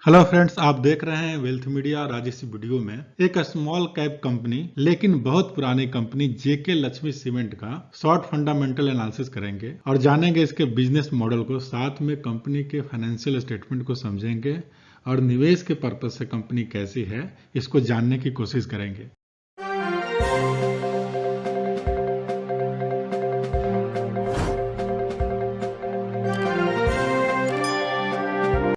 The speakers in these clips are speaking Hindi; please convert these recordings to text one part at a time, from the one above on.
हेलो फ्रेंड्स, आप देख रहे हैं वेल्थ मीडिया। आज इस वीडियो में एक स्मॉल कैप कंपनी लेकिन बहुत पुरानी कंपनी जेके लक्ष्मी सीमेंट का शॉर्ट फंडामेंटल एनालिसिस करेंगे और जानेंगे इसके बिजनेस मॉडल को। साथ में कंपनी के फाइनेंशियल स्टेटमेंट को समझेंगे और निवेश के पर्पज से कंपनी कैसी है इसको जानने की कोशिश करेंगे।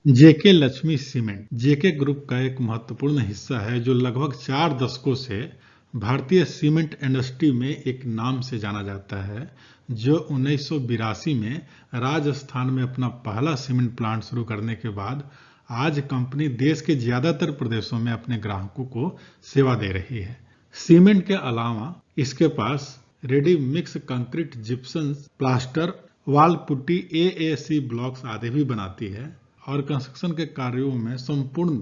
जेके लक्ष्मी सीमेंट जेके ग्रुप का एक महत्वपूर्ण हिस्सा है जो लगभग 4 दशकों से भारतीय सीमेंट इंडस्ट्री में एक नाम से जाना जाता है, जो 1982 में राजस्थान में अपना पहला सीमेंट प्लांट शुरू करने के बाद आज कंपनी देश के ज्यादातर प्रदेशों में अपने ग्राहकों को सेवा दे रही है। सीमेंट के अलावा इसके पास ready mix concrete, gypsum, plaster, wall putty, AAC blocks आदि भी बनाती है और कंस्ट्रक्शन के कार्यों में संपूर्ण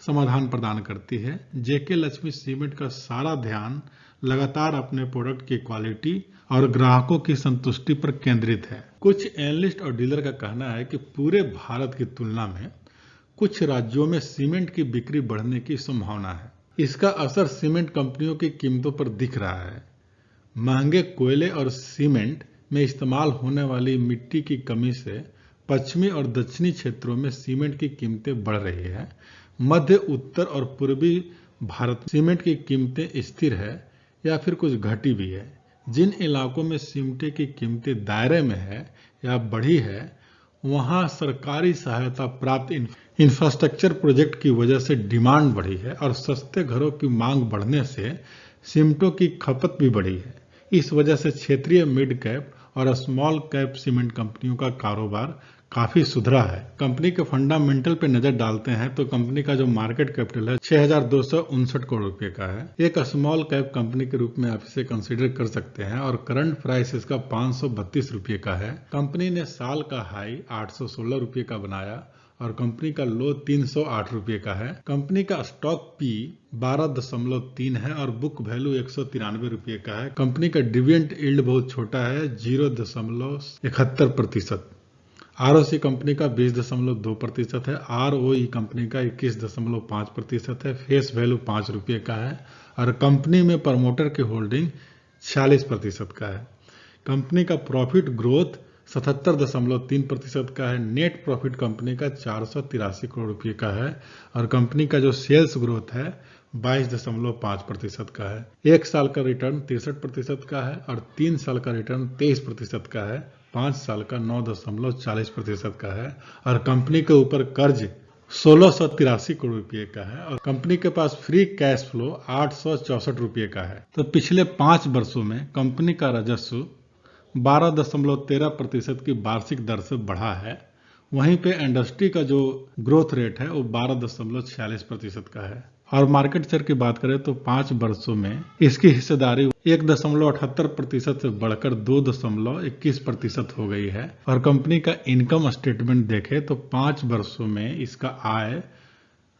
समाधान प्रदान करती है। जेके लक्ष्मी सीमेंट का सारा ध्यान लगातार अपने प्रोडक्ट की क्वालिटी और ग्राहकों की संतुष्टि पर केंद्रित है। कुछ एनालिस्ट और डीलर का कहना है कि पूरे भारत की तुलना में कुछ राज्यों में सीमेंट की बिक्री बढ़ने की संभावना है। इसका असर सीमेंट कंपनियों की कीमतों पर दिख रहा है। महंगे कोयले और सीमेंट में इस्तेमाल होने वाली मिट्टी की कमी से पश्चिमी और दक्षिणी क्षेत्रों में सीमेंट की कीमतें बढ़ रही है। मध्य, उत्तर और पूर्वी भारत में सीमेंट की कीमतें स्थिर है या फिर कुछ घटी भी है। जिन इलाकों में सीमेंट की कीमतें दायरे में है या बढ़ी है, वहां सरकारी सहायता प्राप्त इंफ्रास्ट्रक्चर प्रोजेक्ट की वजह से डिमांड बढ़ी है और सस्ते घरों की मांग बढ़ने से सीमेंटों की खपत भी बढ़ी है। इस वजह से क्षेत्रीय मिड कैप और स्मॉल कैप सीमेंट कंपनियों का कारोबार काफी सुधरा है। कंपनी के फंडामेंटल पे नजर डालते हैं तो कंपनी का जो मार्केट कैपिटल है 6,259 करोड़ रुपए का है। एक स्मॉल कैप कंपनी के रूप में आप इसे कंसीडर कर सकते हैं और करंट प्राइस इसका 532 रुपए का है। कंपनी ने साल का हाई 816 रुपए का बनाया और कंपनी का लो 308 रुपए का है। कंपनी का स्टॉक पी 12.3 है और बुक वैल्यू 193 रुपए का है। कंपनी का डिविडेंड यील्ड बहुत छोटा है, 0.71%। आरओसी कंपनी का 20.2% है। आरओई कंपनी का 21.5% है। फेस वैल्यू 5 रुपए का है और कंपनी में प्रमोटर की होल्डिंग 46% का है। कंपनी का प्रॉफिट ग्रोथ 77.3% का है। नेट प्रॉफिट कंपनी का 483 करोड़ रुपए का है और कंपनी का जो सेल्स ग्रोथ है 22.5% का है। एक साल का रिटर्न 63% का है और 3 साल का रिटर्न 23% का है। 5 साल का 9.40% का है और कंपनी के ऊपर कर्ज 1683 करोड़ रुपए का है और कंपनी के पास फ्री कैश फ्लो 864 रुपए का है। तो पिछले 5 वर्षों में कंपनी का राजस्व 12.13% की वार्षिक दर से बढ़ा है। वहीं पे इंडस्ट्री का जो ग्रोथ रेट है वो 12.46% का है। और मार्केट शेयर की बात करें तो 5 वर्षों में इसकी हिस्सेदारी 1.78% से बढ़कर 2.21% हो गई है। और कंपनी का इनकम स्टेटमेंट देखें तो 5 वर्षों में इसका आय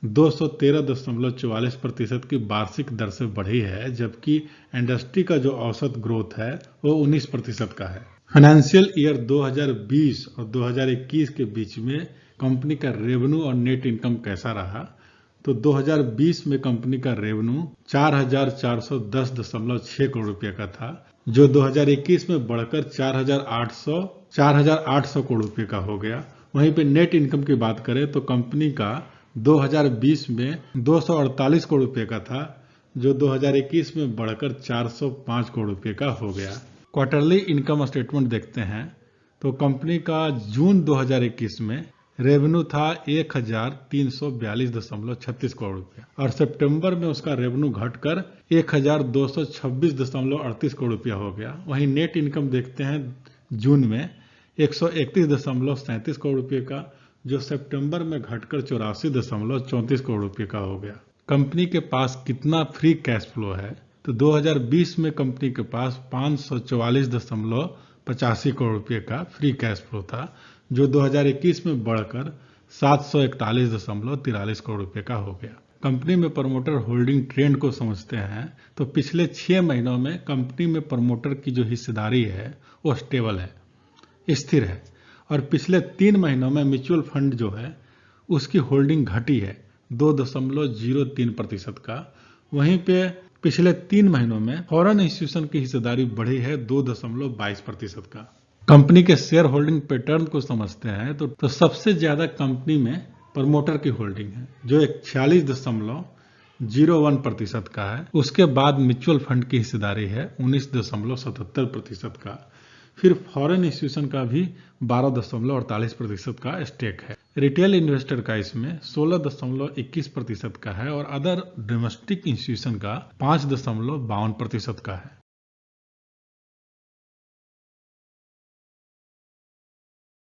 213.44% की वार्षिक दर से बढ़ी है, जबकि इंडस्ट्री का जो औसत ग्रोथ है वो 19% का है। फाइनेंशियल ईयर 2020 और 2021 के बीच में कंपनी का रेवेन्यू और नेट इनकम कैसा रहा, तो 2020 में कंपनी का रेवेन्यू 4,410.6 करोड़ रुपए का था, जो 2021 में बढ़कर 4,800 करोड़ रुपए का हो गया। वहीं पे नेट इनकम की बात करें तो कंपनी का 2020 में 248 करोड़ रुपए का था, जो 2021 में बढ़कर 405 करोड़ रुपए का हो गया। क्वार्टरली इनकम स्टेटमेंट देखते हैं तो कंपनी का जून 2021 में रेवेन्यू था 1,342.36 करोड़ रुपए और सितंबर में उसका रेवेन्यू घटकर 1,226.38 करोड़ रुपया हो गया। वहीं नेट इनकम देखते हैं जून में 131.37 करोड़ रुपए का, जो सितंबर में घटकर 84.34 करोड़ रुपए का हो गया। कंपनी के पास कितना फ्री कैश फ्लो है, तो 2020 में कंपनी के पास 544.85 करोड़ रुपए का फ्री कैश फ्लो था, जो 2021 में बढ़कर 741.43 करोड़ रुपए का हो गया। कंपनी में प्रमोटर होल्डिंग ट्रेंड को समझते हैं तो पिछले 6 महीनों में कंपनी में प्रमोटर की जो हिस्सेदारी है वो स्टेबल है, स्थिर है और पिछले 3 महीनों में म्यूचुअल फंड जो है उसकी होल्डिंग घटी है 2.03% का। वहीं पे पिछले 3 महीनों में फॉरेन इंस्टीट्यूशन की हिस्सेदारी बढ़ी है 2.22% का। कंपनी के शेयर होल्डिंग पैटर्न को समझते हैं तो सबसे ज्यादा कंपनी में प्रमोटर की होल्डिंग है जो 46.01% का है। उसके बाद म्यूचुअल फंड की हिस्सेदारी है 19.77% का। फिर फॉरेन इंस्टीट्यूशन का भी 12.48% का स्टेक है। रिटेल इन्वेस्टर का इसमें 16.21% का है और अदर डोमेस्टिक इंस्टीट्यूशन का 5.52% का है।